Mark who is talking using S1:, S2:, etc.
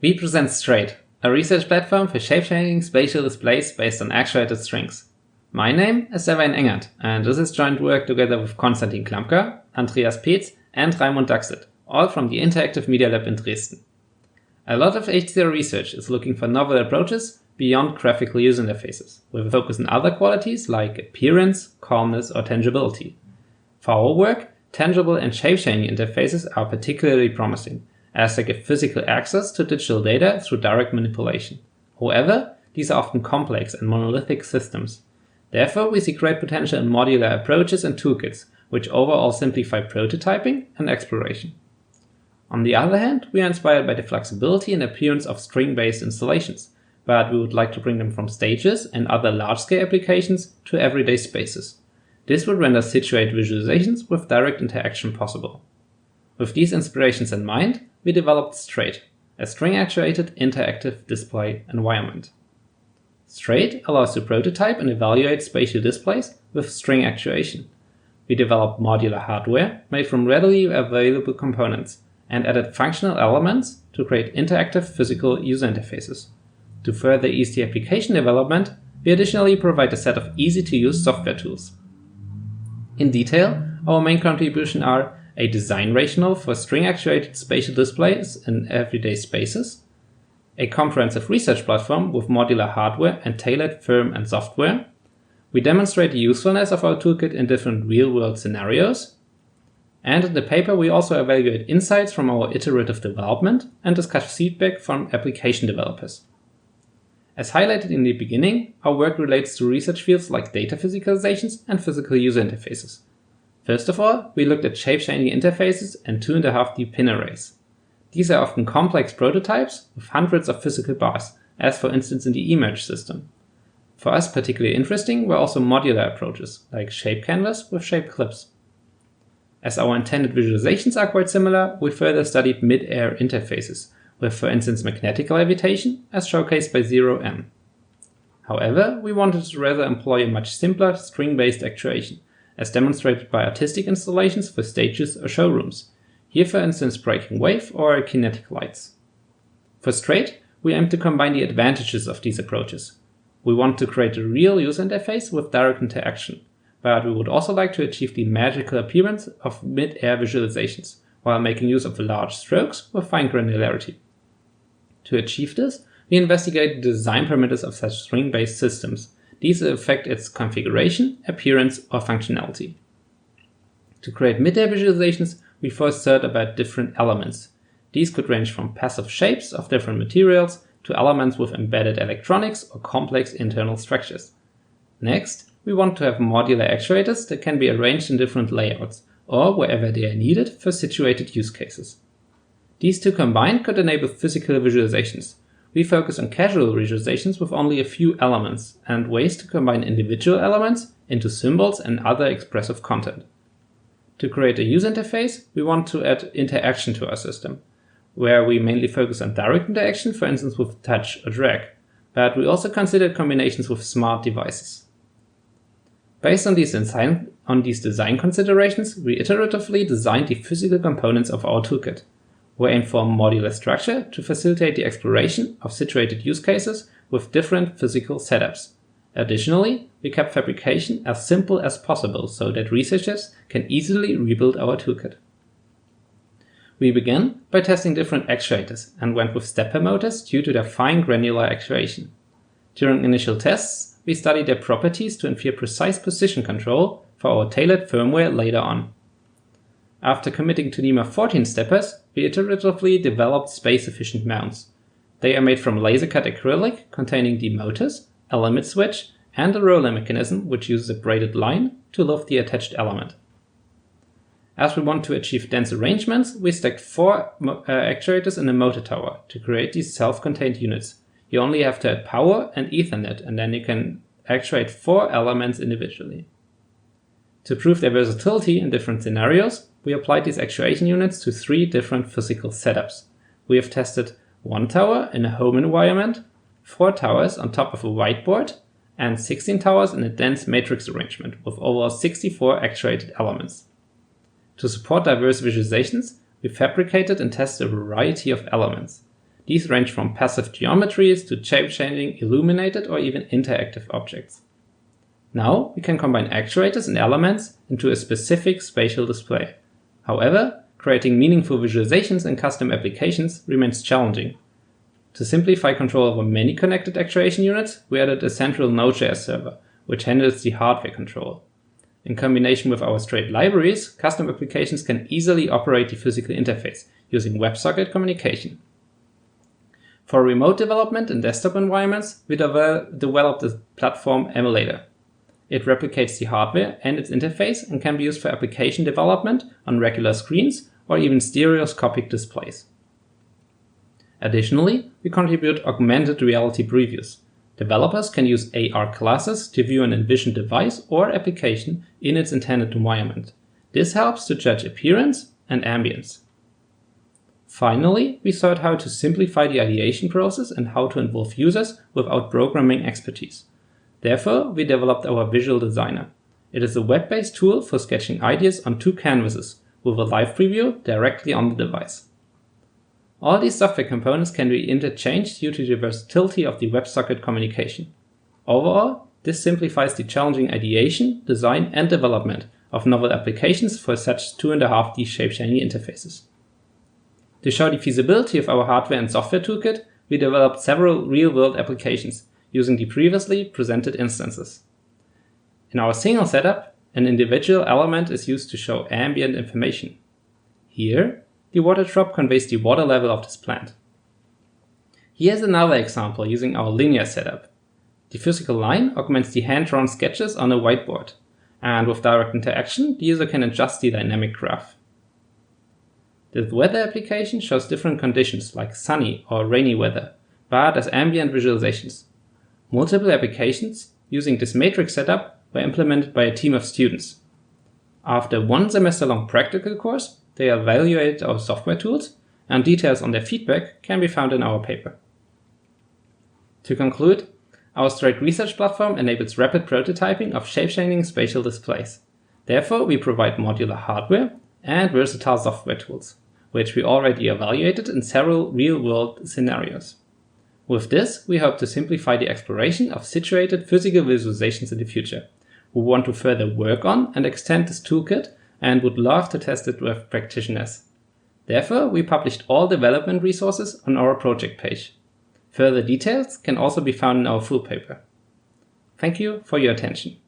S1: We present Straight, a research platform for shape-changing spatial displays based on actuated strings. My name is Sven Engert, and this is joint work together with Konstantin Klamka, Andreas Peetz, and Raimund Daxlet, all from the Interactive Media Lab in Dresden. A lot of HDR research is looking for novel approaches beyond graphical user interfaces, with a focus on other qualities like appearance, calmness, or tangibility. For our work, tangible and shape-changing interfaces are particularly promising, as they give physical access to digital data through direct manipulation. However, these are often complex and monolithic systems. Therefore, we see great potential in modular approaches and toolkits, which overall simplify prototyping and exploration. On the other hand, we are inspired by the flexibility and appearance of string-based installations, but we would like to bring them from stages and other large-scale applications to everyday spaces. This would render situated visualizations with direct interaction possible. With these inspirations in mind, we developed Straight, a string-actuated interactive display environment. Straight allows to prototype and evaluate spatial displays with string actuation. We developed modular hardware made from readily available components and added functional elements to create interactive physical user interfaces. To further ease the application development, we additionally provide a set of easy-to-use software tools. In detail, our main contributions are a design rationale for string-actuated spatial displays in everyday spaces, a comprehensive research platform with modular hardware and tailored firmware and software. We demonstrate the usefulness of our toolkit in different real-world scenarios. And in the paper, we also evaluate insights from our iterative development and discuss feedback from application developers. As highlighted in the beginning, our work relates to research fields like data physicalizations and physical user interfaces. First of all, we looked at shape-changing interfaces and 2.5D pin arrays. These are often complex prototypes with hundreds of physical bars, as for instance in the eMerge system. For us particularly interesting were also modular approaches, like shape canvas with shape clips. As our intended visualizations are quite similar, we further studied mid-air interfaces, with for instance magnetic levitation, as showcased by 0M. However, we wanted to rather employ a much simpler string-based actuation, as demonstrated by artistic installations for stages or showrooms. Here for instance breaking wave or kinetic lights. For Straight, we aim to combine the advantages of these approaches. We want to create a real user interface with direct interaction, but we would also like to achieve the magical appearance of mid-air visualizations, while making use of large strokes with fine granularity. To achieve this, we investigate the design parameters of such string-based systems. These affect its configuration, appearance, or functionality. To create mid-air visualizations, we first thought about different elements. These could range from passive shapes of different materials to elements with embedded electronics or complex internal structures. Next, we want to have modular actuators that can be arranged in different layouts, or wherever they are needed for situated use cases. These two combined could enable physical visualizations. We focus on casual visualizations with only a few elements and ways to combine individual elements into symbols and other expressive content. To create a user interface, we want to add interaction to our system, where we mainly focus on direct interaction, for instance with touch or drag, but we also consider combinations with smart devices. Based on these design considerations, we iteratively designed the physical components of our toolkit. We aim for a modular structure to facilitate the exploration of situated use cases with different physical setups. Additionally, we kept fabrication as simple as possible so that researchers can easily rebuild our toolkit. We began by testing different actuators and went with stepper motors due to their fine granular actuation. During initial tests, we studied their properties to infer precise position control for our tailored firmware later on. After committing to NEMA 14 steppers, we iteratively developed space-efficient mounts. They are made from laser-cut acrylic containing the motors, a limit switch, and a roller mechanism which uses a braided line to lift the attached element. As we want to achieve dense arrangements, we stacked 4 actuators in a motor tower to create these self-contained units. You only have to add power and Ethernet, and then you can actuate 4 elements individually. To prove their versatility in different scenarios, we applied these actuation units to 3 different physical setups. We have tested 1 tower in a home environment, 4 towers on top of a whiteboard, and 16 towers in a dense matrix arrangement with over 64 actuated elements. To support diverse visualizations, we fabricated and tested a variety of elements. These range from passive geometries to shape-changing, illuminated or even interactive objects. Now we can combine actuators and elements into a specific spatial display. However, creating meaningful visualizations in custom applications remains challenging. To simplify control over many connected actuation units, we added a central Node.js server, which handles the hardware control. In combination with our straight libraries, custom applications can easily operate the physical interface using WebSocket communication. For remote development in desktop environments, we developed a platform emulator. It replicates the hardware and its interface and can be used for application development on regular screens or even stereoscopic displays. Additionally, we contribute augmented reality previews. Developers can use AR glasses to view an envisioned device or application in its intended environment. This helps to judge appearance and ambience. Finally, we sought how to simplify the ideation process and how to involve users without programming expertise. Therefore, we developed our Visual Designer. It is a web-based tool for sketching ideas on 2 canvases, with a live preview directly on the device. All these software components can be interchanged due to the versatility of the WebSocket communication. Overall, this simplifies the challenging ideation, design, and development of novel applications for such 2.5D shape-changing interfaces. To show the feasibility of our hardware and software toolkit, we developed several real-world applications using the previously presented instances. In our single setup, an individual element is used to show ambient information. Here, the water drop conveys the water level of this plant. Here's another example using our linear setup. The physical line augments the hand-drawn sketches on a whiteboard, and with direct interaction, the user can adjust the dynamic graph. The weather application shows different conditions like sunny or rainy weather, but as ambient visualizations. Multiple applications using this matrix setup were implemented by a team of students. After 1 semester-long practical course, they evaluated our software tools, and details on their feedback can be found in our paper. To conclude, our Straight Research platform enables rapid prototyping of shape-changing spatial displays. Therefore, we provide modular hardware and versatile software tools, which we already evaluated in several real-world scenarios. With this, we hope to simplify the exploration of situated physical visualizations in the future. We want to further work on and extend this toolkit and would love to test it with practitioners. Therefore, we published all development resources on our project page. Further details can also be found in our full paper. Thank you for your attention.